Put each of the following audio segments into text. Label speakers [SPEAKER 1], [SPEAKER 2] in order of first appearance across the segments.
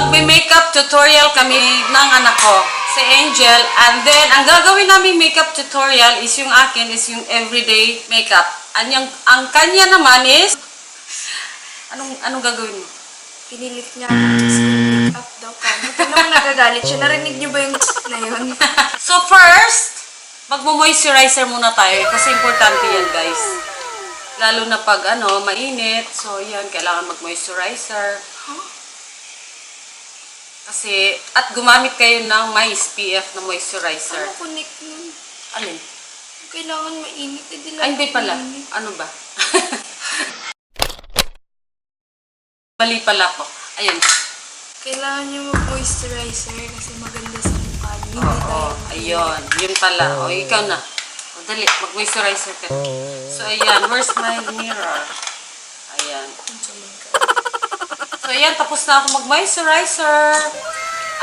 [SPEAKER 1] magme-makeup tutorial kami ng anak ko, si Angel. And then, ang gagawin namin makeup tutorial is yung akin, is yung everyday makeup. Ang kanya naman is, anong gagawin mo?
[SPEAKER 2] Pinilit niya ako makeup daw kami. Ito naman nagagalit siya. Narinig niyo ba yung na yun?
[SPEAKER 1] So first, magmo-moisturizer muna tayo kasi importante yan, guys. Lalo na pag mainit. So yan, kailangan mag-moisturizer. Kasi, at gumamit kayo ng may SPF na moisturizer.
[SPEAKER 2] Ano connect nun?
[SPEAKER 1] Alin?
[SPEAKER 2] Kailangan mainit.
[SPEAKER 1] Ay, hindi pala. Ano ba? Mali pala ko. Ayun.
[SPEAKER 2] Kailangan niyo mag-moisturizer kasi maganda sa mukha niyo.
[SPEAKER 1] Oo, ayun. Yun pala. O, ikaw na. O, dali. Mag-moisturizer ka. So, ayan. Where's my mirror? Ayan. So, ayan. Tapos na ako mag-moisturizer.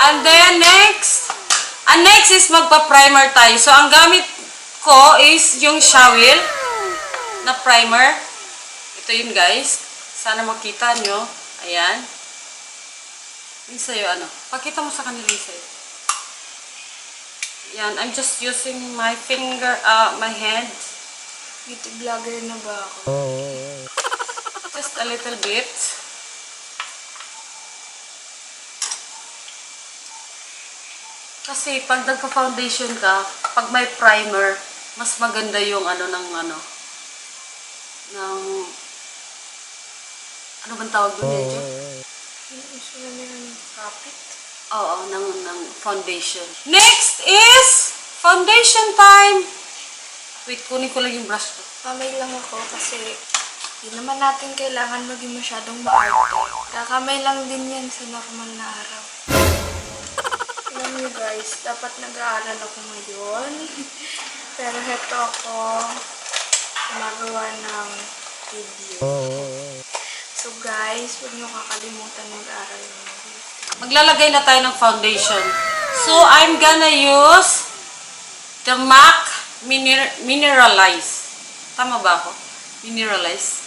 [SPEAKER 1] And then, next. And next is magpa-primer tayo. So, ang gamit ko is yung Shawil na primer. Ito yun, guys. Sana makita nyo. Ayan. Yung sa'yo, pakita mo sa kanila yung sa'yo. Ayan. I'm just using my finger, my hand.
[SPEAKER 2] Beauty vlogger na ba ako?
[SPEAKER 1] Just a little bit. Kasi pag nagka-foundation ka, pag may primer, mas maganda yung ano bang tawag doon medyo?
[SPEAKER 2] Gusto na nila ng kapit.
[SPEAKER 1] Oo, ng foundation. Next is foundation time! Wait, kunin ko lang yung brush ko.
[SPEAKER 2] Kamay lang ako kasi hindi naman natin kailangan maging masyadong maarte. Kakamay lang din yan sa normal na araw. Alam niyo guys, dapat nag-aaral ako ngayon. Pero heto ako, gumagawa ng video. So guys, huwag niyo kakalimutan mag-aaral ng video.
[SPEAKER 1] Maglalagay na tayo ng foundation. So, I'm gonna use the MAC Mineralize. Tama ba ako? Mineralize.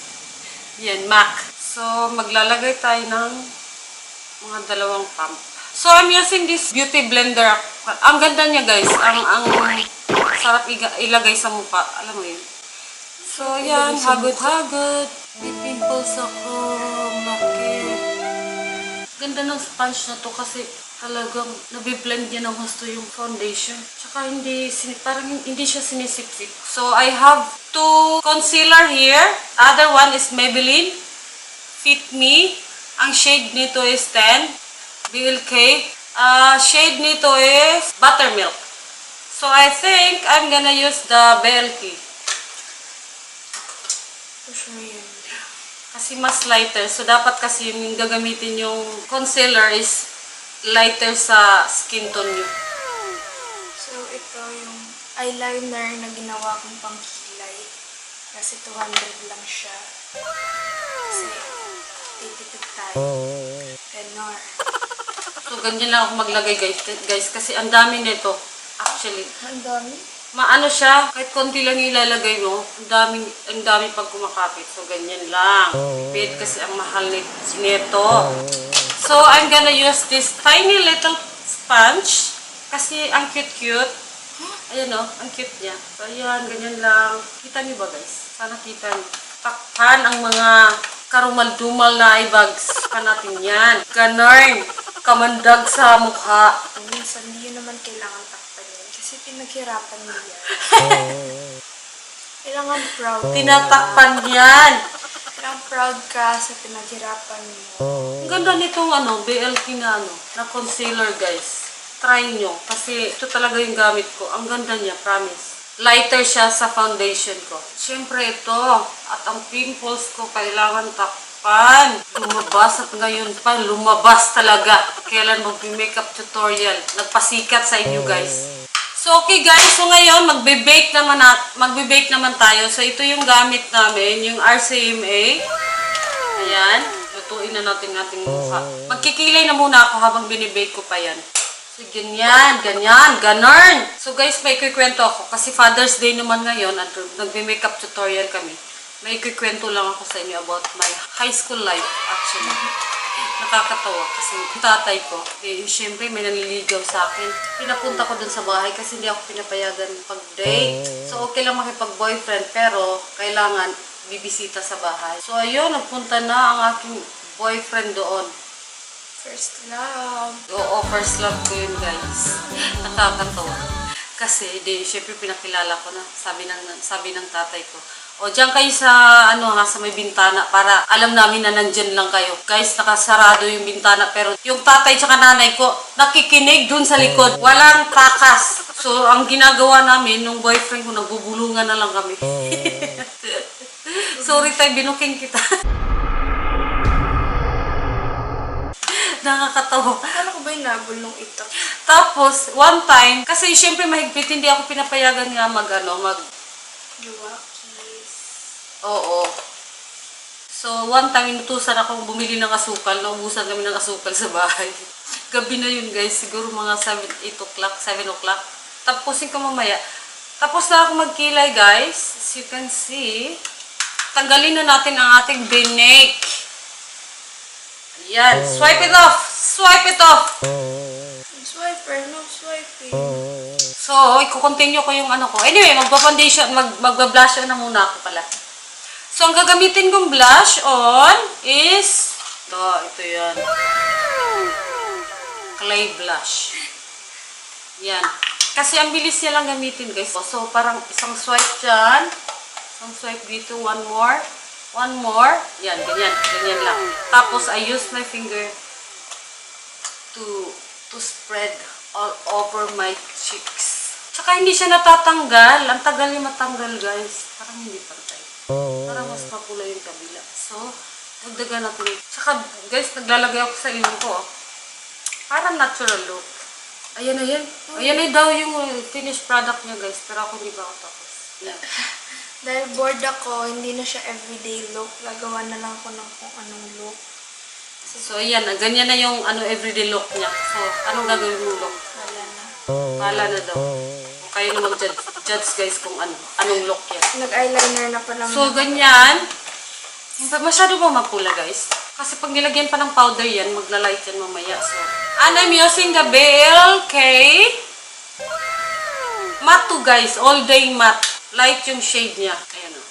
[SPEAKER 1] Yan, MAC. So, maglalagay tayo ng mga dalawang pump. So, I'm using this beauty blender. Ang ganda niya, guys. Ang sarap ilagay sa mukha. Alam mo yun? So, yan. Hagod-hagod. May pimples ako. Bakit? Ganda ng sponge na to kasi talagang nabiblend niya ng gusto yung foundation. Tsaka parang hindi siya sinisipsip. So, I have two concealer here. Other one is Maybelline Fit Me. Ang shade nito is 10. BLK. Shade nito is Buttermilk. So, I think I'm gonna use the BLK.
[SPEAKER 2] Sure yun.
[SPEAKER 1] Kasi mas lighter. So, dapat kasi yung gagamitin yung concealer is lighter sa skin tone nyo.
[SPEAKER 2] So, ito yung eyeliner na ginawa kong pangkilay. Kasi 200 lang siya. Kasi, titipid tayo. Ganon.
[SPEAKER 1] So, ganyan lang ako maglagay guys. Kasi ang dami nito. Actually.
[SPEAKER 2] Ang dami?
[SPEAKER 1] Maano siya, kahit konti lang ilalagay mo, ang dami pag kumakapit. So, ganyan lang. Tipid kasi ang mahal nito. So, I'm gonna use this tiny little sponge. Kasi ang cute-cute. Ayan o, ang cute niya. So, ayan, ganyan lang. Kita niyo ba guys? Sana kita niyo. Takpan ang mga karumal-dumal na eye bags pa natin yan. Ganon. Kamandag sa mukha.
[SPEAKER 2] Minsan, hindi yun naman kailangan takpan yun. Kasi pinaghirapan niya yan. Kailangan proud.
[SPEAKER 1] Tinatakpan yan.
[SPEAKER 2] Kailangan proud ka sa pinaghirapan mo.
[SPEAKER 1] Ang ganda nitong BLK na na concealer guys. Try nyo. Kasi ito talaga yung gamit ko. Ang ganda niya, promise. Lighter siya sa foundation ko. Siyempre ito. At ang pimples ko kailangan takpan. Lumabas at ngayon pa. Lumabas talaga. Kailan mag-makeup tutorial. Nagpasikat sa inyo guys. So okay guys. So ngayon magbe-bake naman tayo. So ito yung gamit namin. Yung RCMA. Ayan. Lutuin na natin ating mukha. Magkikilay na muna ako habang binibake ko pa yan. So, ganyan, ganon. So, guys, may ikikwento ako. Kasi Father's Day naman ngayon at nagbe-makeup tutorial kami. May ikikwento lang ako sa inyo about my high school life, actually. nakakatawa kasi yung tatay ko, syempre may nanliligaw sa akin. Pinapunta ko dun sa bahay kasi hindi ako pinapayagan pag-date. So, okay lang makipag-boyfriend pero kailangan bibisita sa bahay. So, ayun, nagpunta na ang aking boyfriend doon.
[SPEAKER 2] First love.
[SPEAKER 1] Oo, first love ko yun, guys. Nakakatawa. Kasi, syempre pinakilala ko na. Sabi ng tatay ko, o, diyan kayo sa, sa may bintana para alam namin na nandyan lang kayo. Guys, nakasarado yung bintana pero yung tatay tsaka nanay ko nakikinig dun sa likod. Walang takas. So, ang ginagawa namin, nung boyfriend ko, nagbubulungan na lang kami. Sorry tayo, binuking kita. Nakakatawa.
[SPEAKER 2] Akala ko ba yung nabol nung itak?
[SPEAKER 1] Tapos, one time, kasi syempre mahigpit, hindi ako pinapayagan nga
[SPEAKER 2] Luwa.
[SPEAKER 1] Oo. So, one time, inutusan akong bumili ng asukal. Naubusan kami ng asukal sa bahay. Gabi na yun, guys. Siguro mga 7 o'clock. Tapusin ko mamaya. Tapos na ako magkilay, guys. As you can see, tanggalin na natin ang ating binik. Ayan. Swipe it off. Swipe it off.
[SPEAKER 2] Swiper, no swiping.
[SPEAKER 1] So, i-continue ko yung ko. Anyway, magba-blush on na muna ako pala. So, ang gagamitin kong blush on is ito yan. Clay blush. Yan. Kasi ang bilis niya lang gamitin, guys. So, parang isang swipe dyan. Isang swipe dito. One more. One more. Yan, ganyan. Ganyan lang. Tapos, I use my finger to spread all over my cheeks. Tsaka hindi siya natatanggal. Ang tagal niya matanggal, guys. Parang hindi pantay. Parang mas mapula yung kabila. So, dagdagan natin. Tsaka, guys, naglalagay ako sa ilong ko. Parang natural look. Ayan na yan. Ayan na daw yung finished product niya, guys. Pero ako hindi pa ako tapos. Yan.
[SPEAKER 2] Dahil bored ako, hindi na siya everyday look. Gagawa na lang ako ng kung anong look.
[SPEAKER 1] So, ayan. Ganyan na yung everyday look niya. So, anong gagawin mong look?
[SPEAKER 2] Wala na.
[SPEAKER 1] Wala na daw. Kayo na mag-judge, guys, kung anong look yan.
[SPEAKER 2] Nag-eyeliner na pa lang.
[SPEAKER 1] So, ganyan. Masyado ba mapula, guys? Kasi pag nilagyan pa ng powder yan, magla-light yan mamaya. So, and I'm using the BLK matte to, guys. All day matte. Light yung shade niya. Ayan o.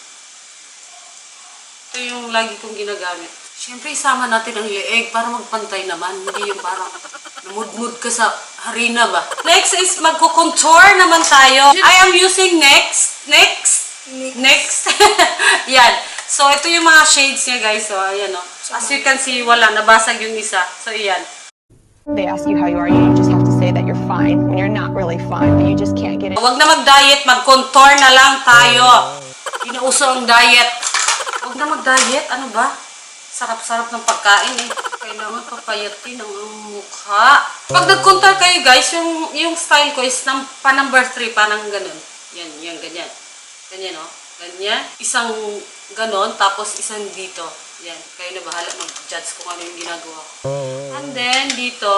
[SPEAKER 1] Ito yung lagi kong ginagamit. Siyempre, isama natin ang leeg para magpantay naman. Hindi yung parang namudmud ka sa harina ba. Next is magko-contour naman tayo. I am using Next. Yan. So, ito yung mga shades niya, guys. So, ayan o. As you can see, wala. Nabasag yung isa. So, ayan.
[SPEAKER 3] They ask you how you are, you just have to say that you're fine when you're not really fine, but you just can't get it.
[SPEAKER 1] Huwag na mag-diet, mag-contour na lang tayo. Inuuso ang diet. Huwag na mag-diet, ano ba? Sarap-sarap ng pagkain eh. Kailangan papayatin ang mukha. Pag nag-contour kayo, guys, yung style ko is pa number 3, parang ganun. Yan, ganyan. Ganyan, oh. Ganyan. Isang ganon, tapos isang dito. Yan. Kayo na bahala mag-judge kung ano yung ginagawa ko. And then, dito,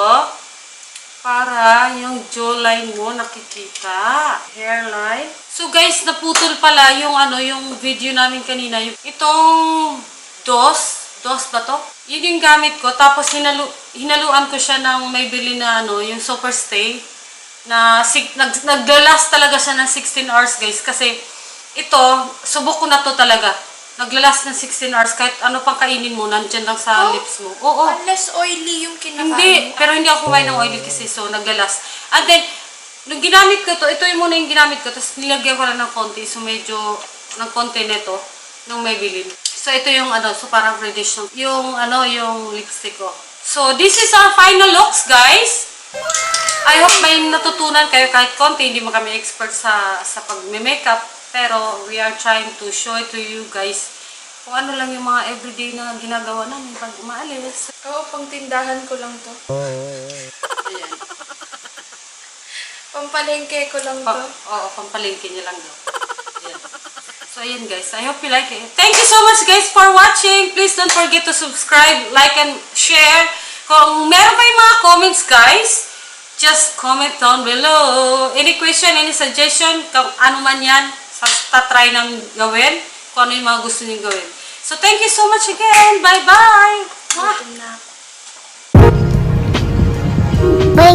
[SPEAKER 1] para yung jawline mo nakikita. Hairline. So, guys, naputol pala yung yung video namin kanina. Itong dos ba to? Yun yung gamit ko. Tapos, hinaluan ko siya ng may bili na yung Super Stay. Na, naglalas talaga siya ng 16 hours, guys. Kasi, ito, subok ko na to talaga. Naglalas ng 16 hours, kahit ano pang kainin mo, nandyan lang sa lips mo. Oo.
[SPEAKER 2] Unless oily yung kinakain.
[SPEAKER 1] Hindi, pero hindi ako kumain ng oily kasi, so naglalas. And then, nung ginamit ko to, ito yung muna yung ginamit ko, tapos nilagyan ko lang ng konti, so medyo, ng konti nito, nung may bilin. So, ito yung so parang reddish yung lipstick ko. So, this is our final looks, guys. I hope may natutunan kayo kahit konti, hindi mo kami expert sa pag-makeup. Pero, we are trying to show it to you guys kung ano lang yung mga everyday na ginagawa namin pag umaalis.
[SPEAKER 2] Oo, pang tindahan ko lang to.
[SPEAKER 1] Ayan.
[SPEAKER 2] Pampalengke ko lang to.
[SPEAKER 1] Oo, pampalengke niya lang daw. Ayan. So, ayan guys. I hope you like it. Thank you so much guys for watching. Please don't forget to subscribe, like, and share. Kung meron pa yung mga comments guys, just comment down below. Any question, any suggestion, kung ano man yan, try nang gawin, kung ano yung mga gusto nyo gawin. So, thank you so much again. Bye-bye!
[SPEAKER 2] Gutom na ako.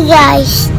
[SPEAKER 4] guys.